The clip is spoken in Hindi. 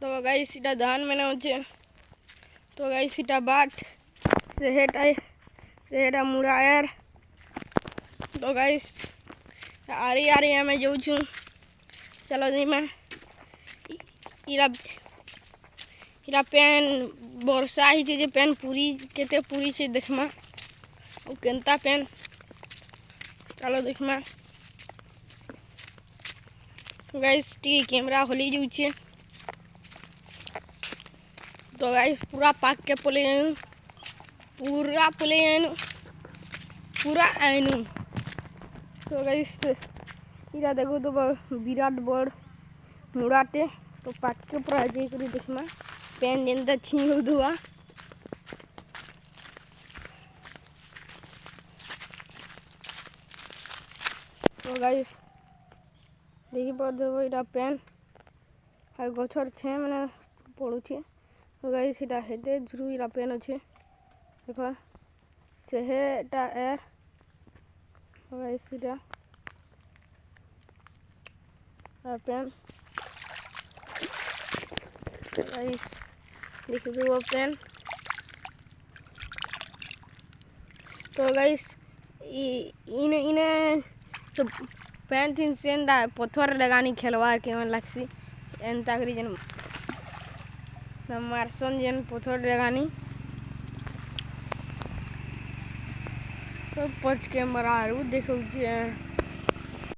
तो गाइस सीधा धान में अच्छे तो गाइस सीधा बाट सेहेटा मुड़ा यार तो गाइस आरी आरी हमें जाऊँ छू चलो जी मैं इरा इरा पेन बरसा ही पेन पूरी केते पूरी से देखमा केनता पेन चलो देखमा तो गाइस टी कैमरा होली जाऊँ तो गाइस पूरा पाक के पले पूरा पले पूरा आइनु तो गाइस इरा देखो तो विराट बड़ मुड़ाटे तो पाक के पूरा जे करी देखमा पेन जेनता छीन दुआ तो गाइस देखी पारदेव इटा पेन आ गछर छे मैंने पड़ुछे तो गाइस इटा हेते झुरु इरा पेन अच्छे देखो सेहेटा ए तो गाइस इटा पेन गाइस देखो वो पेन तो गाइस इने इने तो पेन थीन सेंडा पत्थर लगानी खेलवार के मन लागसी एंता करी जन मारसन जेन पत्थर लगानी तो पच के मरारू देखो